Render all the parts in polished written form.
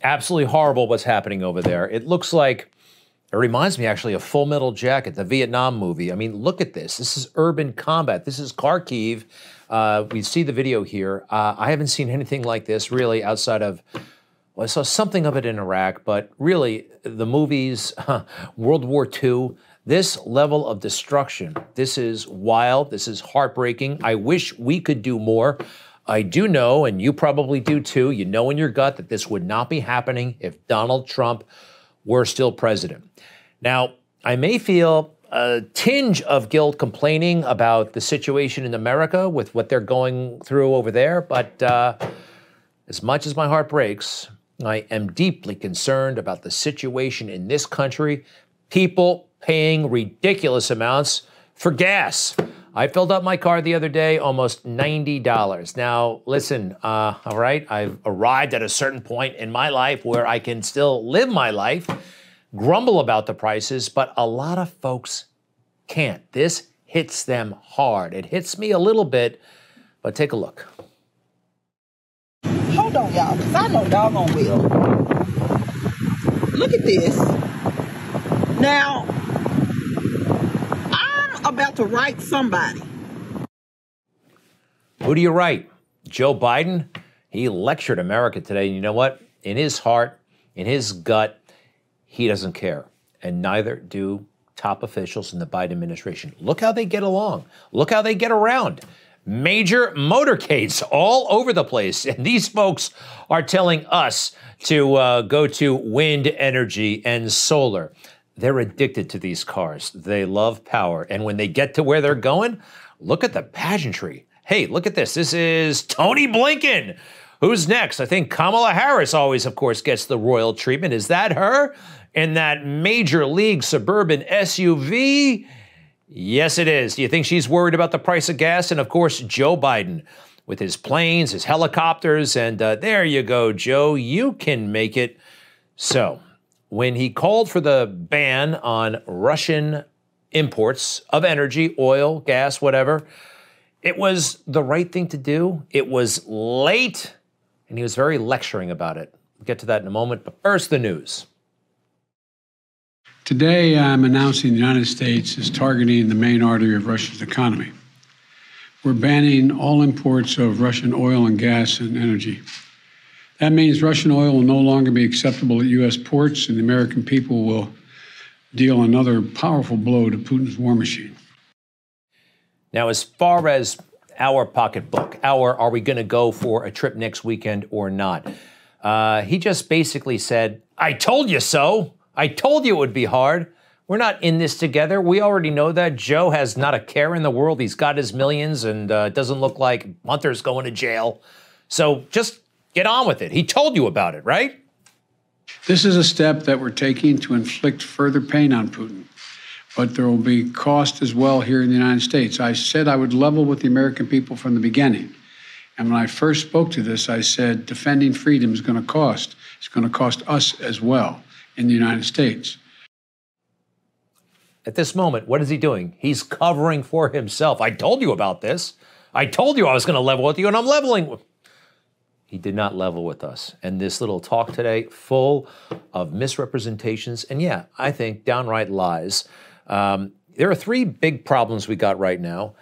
absolutely horrible what's happening over there. It looks like, it reminds me actually of Full Metal Jacket, the Vietnam movie. I mean, look at this. This is urban combat. This is Kharkiv. We see the video here. I haven't seen anything like this really outside of, well, I saw something of it in Iraq, but really the movies, World War II, this level of destruction, this is wild. This is heartbreaking. I wish we could do more. I do know, and you probably do too, you know in your gut that this would not be happening if Donald Trump were still president. Now, I may feel a tinge of guilt complaining about the situation in America with what they're going through over there, but as much as my heart breaks, I am deeply concerned about the situation in this country, people paying ridiculous amounts for gas. I filled up my car the other day, almost $90. Now, listen, all right, I've arrived at a certain point in my life where I can still live my life, grumble about the prices, but a lot of folks can't. This hits them hard. It hits me a little bit, but take a look. Hold on, y'all, because I know doggone will. Look at this. Now, I'm about to write somebody. Who do you write? Joe Biden? He lectured America today, and you know what? In his heart, in his gut, he doesn't care, and neither do top officials in the Biden administration. Look how they get along. Look how they get around. Major motorcades all over the place. And these folks are telling us to go to wind energy and solar. They're addicted to these cars. They love power. And when they get to where they're going, look at the pageantry. Hey, look at this. This is Tony Blinken. Who's next? I think Kamala Harris always, of course, gets the royal treatment. Is that her in that major league suburban SUV? Yes, it is. Do you think she's worried about the price of gas? And, of course, Joe Biden with his planes, his helicopters, and there you go, Joe. You can make it. So when he called for the ban on Russian imports of energy, oil, gas, whatever, it was the right thing to do. It was late, and he was very lecturing about it. We'll get to that in a moment, but first, the news. Today, I'm announcing the United States is targeting the main artery of Russia's economy. We're banning all imports of Russian oil and gas and energy. That means Russian oil will no longer be acceptable at U.S. ports, and the American people will deal another powerful blow to Putin's war machine. Now, as far as our pocketbook, are we going to go for a trip next weekend or not? He just basically said, I told you so. I told you it would be hard. We're not in this together. We already know that. Joe has not a care in the world. He's got his millions, and it doesn't look like Hunter's going to jail. So just get on with it. He told you about it, right? This is a step that we're taking to inflict further pain on Putin. But there will be cost as well here in the United States. I said I would level with the American people from the beginning. And when I first spoke to this, I said defending freedom is going to cost. It's going to cost us as well in the United States. At this moment, what is he doing? He's covering for himself. I told you about this. I told you I was going to level with you, and I'm leveling. He did not level with us. And this little talk today, full of misrepresentations and, yeah, I think downright lies. There are three big problems we got right now.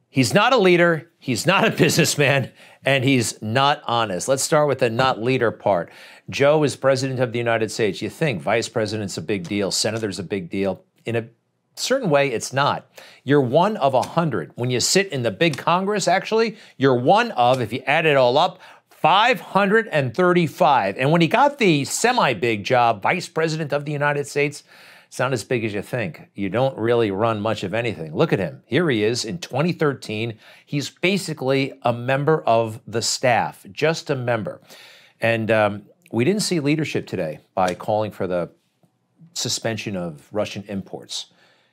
He's not a leader, he's not a businessman, and he's not honest. Let's start with the not leader part. Joe is president of the United States. You think vice president's a big deal, senator's a big deal. In a certain way, it's not. You're one of 100. When you sit in the big Congress, actually, you're one of, if you add it all up, 535. And when he got the semi-big job, vice president of the United States, it's not as big as you think. You don't really run much of anything. Look at him. Here he is in 2013. He's basically a member of the staff, just a member. And we didn't see leadership today by calling for the suspension of Russian imports.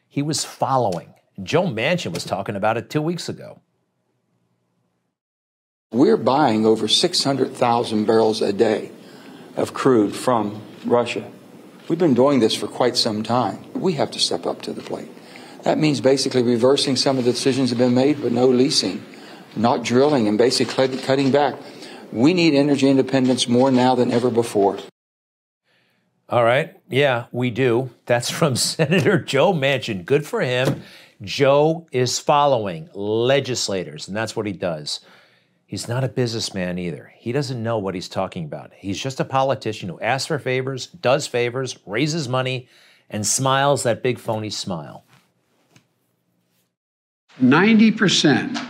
He was following. Joe Manchin was talking about it 2 weeks ago. We're buying over 600,000 barrels a day of crude from Russia. We've been doing this for quite some time. We have to step up to the plate. That means basically reversing some of the decisions that have been made, but no leasing, not drilling, and basically cutting back. We need energy independence more now than ever before. All right. Yeah, we do. That's from Senator Joe Manchin. Good for him. Joe is following legislators, and that's what he does. He's not a businessman either. He doesn't know what he's talking about. He's just a politician who asks for favors, does favors, raises money, and smiles that big phony smile. 90%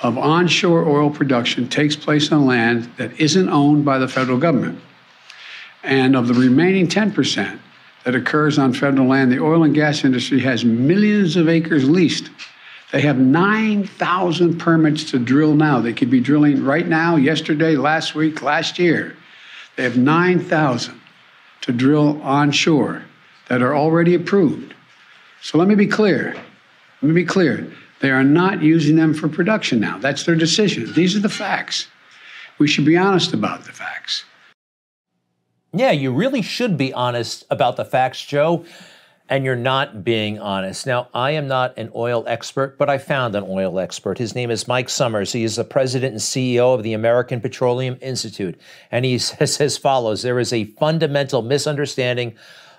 of onshore oil production takes place on land that isn't owned by the federal government. And of the remaining 10% that occurs on federal land, the oil and gas industry has millions of acres leased. They have 9,000 permits to drill now. They could be drilling right now, yesterday, last week, last year. They have 9,000 to drill onshore that are already approved. So let me be clear. Let me be clear. They are not using them for production now. That's their decision. These are the facts. We should be honest about the facts. Yeah, you really should be honest about the facts, Joe, and you're not being honest. Now, I am not an oil expert, but I found an oil expert. His name is Mike Summers. He is the president and CEO of the American Petroleum Institute, and he says as follows: there is a fundamental misunderstanding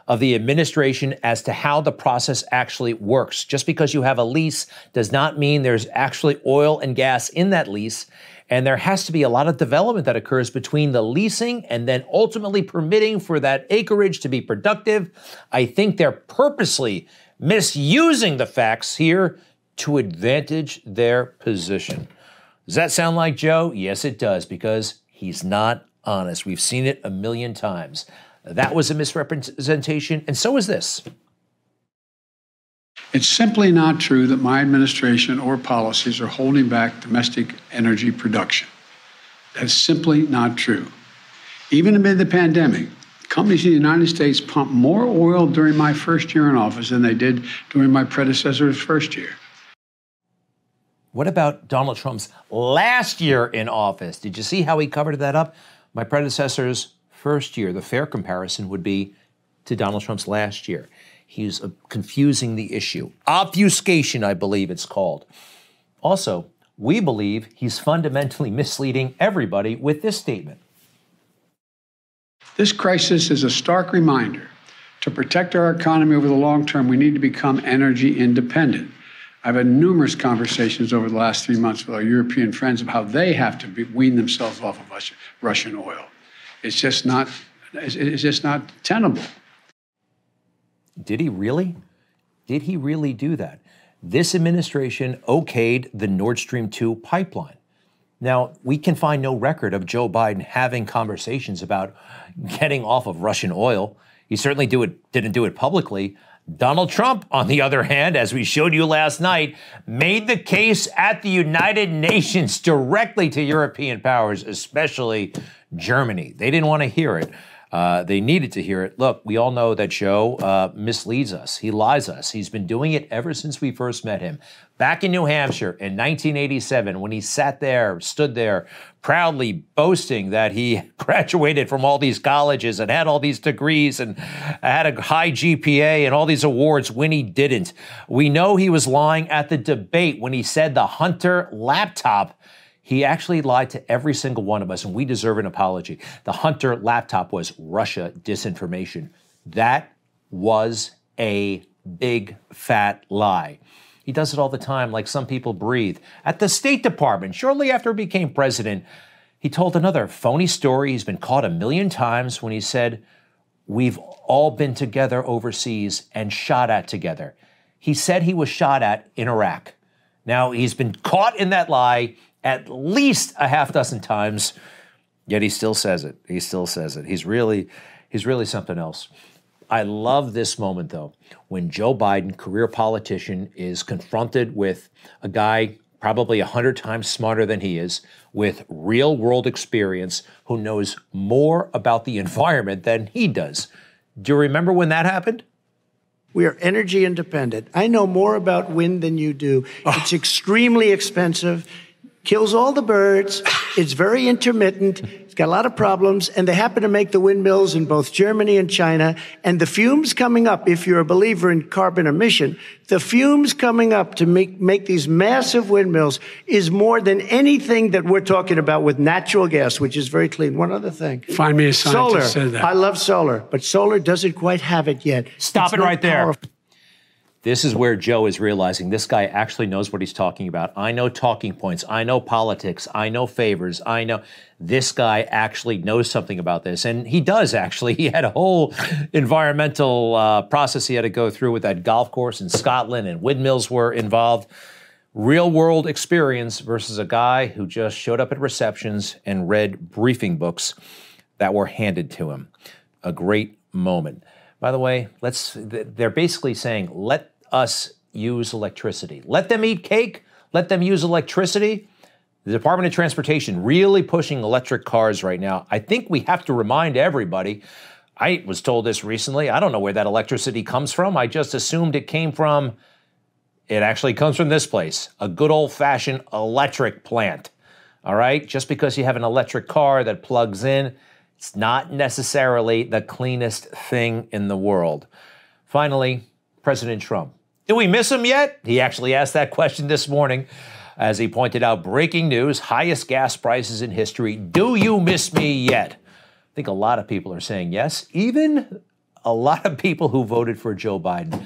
of the administration as to how the process actually works. Just because you have a lease does not mean there's actually oil and gas in that lease. And there has to be a lot of development that occurs between the leasing and then ultimately permitting for that acreage to be productive. I think they're purposely misusing the facts here to advantage their position. Does that sound like Joe? Yes, it does, because he's not honest. We've seen it a million times. That was a misrepresentation, and so is this. It's simply not true that my administration or policies are holding back domestic energy production. That's simply not true. Even amid the pandemic, companies in the United States pumped more oil during my first year in office than they did during my predecessor's first year. What about Donald Trump's last year in office? Did you see how he covered that up? My predecessor's first year, the fair comparison would be to Donald Trump's last year. He's confusing the issue. Obfuscation, I believe it's called. Also, we believe he's fundamentally misleading everybody with this statement. This crisis is a stark reminder. To protect our economy over the long term, we need to become energy independent. I've had numerous conversations over the last 3 months with our European friends of how they have to wean themselves off of Russian oil. It's just not tenable. Did he really? Did he really do that? This administration okayed the Nord Stream 2 pipeline. Now, we can find no record of Joe Biden having conversations about getting off of Russian oil. He certainly didn't do it publicly. Donald Trump, on the other hand, as we showed you last night, made the case at the United Nations directly to European powers, especially Germany. They didn't want to hear it. They needed to hear it. Look, we all know that Joe misleads us. He lies us. He's been doing it ever since we first met him. Back in New Hampshire in 1987, when he stood there, proudly boasting that he graduated from all these colleges and had all these degrees and had a high GPA and all these awards when he didn't. We know he was lying at the debate when he said the Hunter laptop. He actually lied to every single one of us, and we deserve an apology. The Hunter laptop was Russia disinformation. That was a big, fat lie. He does it all the time, like some people breathe. At the State Department, shortly after he became president, he told another phony story. He's been caught a million times when he said, "We've all been together overseas and shot at together." He said he was shot at in Iraq. Now, he's been caught in that lie at least a half dozen times, yet he still says it. He still says it. He's really something else. I love this moment, though, when Joe Biden, career politician, is confronted with a guy probably 100 times smarter than he is, with real-world experience, who knows more about the environment than he does. Do you remember when that happened? We are energy independent. I know more about wind than you do. It's extremely expensive. kills all the birds. It's very intermittent. It's got a lot of problems. And they happen to make the windmills in both Germany and China. And the fumes coming up, if you're a believer in carbon emission, the fumes coming up to make these massive windmills is more than anything that we're talking about with natural gas, which is very clean. One other thing. Find me a scientist solar. who said that. I love solar, but solar doesn't quite have it yet. Stop It's it right there. powerful. This is where Joe is realizing this guy actually knows what he's talking about. I know talking points. I know politics. I know favors. I know this guy actually knows something about this. And he does, actually. He had a whole environmental process he had to go through with that golf course in Scotland, and windmills were involved. Real world experience versus a guy who just showed up at receptions and read briefing books that were handed to him. A great moment. By the way, they're basically saying, let us use electricity. Let them eat cake. Let them use electricity. The Department of Transportation really pushing electric cars right now. I think we have to remind everybody. I was told this recently. I don't know where that electricity comes from. I just assumed it came from, it actually comes from this place, a good old-fashioned electric plant. All right? Just because you have an electric car that plugs in, it's not necessarily the cleanest thing in the world. Finally, President Trump. Do we miss him yet? He actually asked that question this morning as he pointed out, breaking news, highest gas prices in history. Do you miss me yet? I think a lot of people are saying yes, even a lot of people who voted for Joe Biden.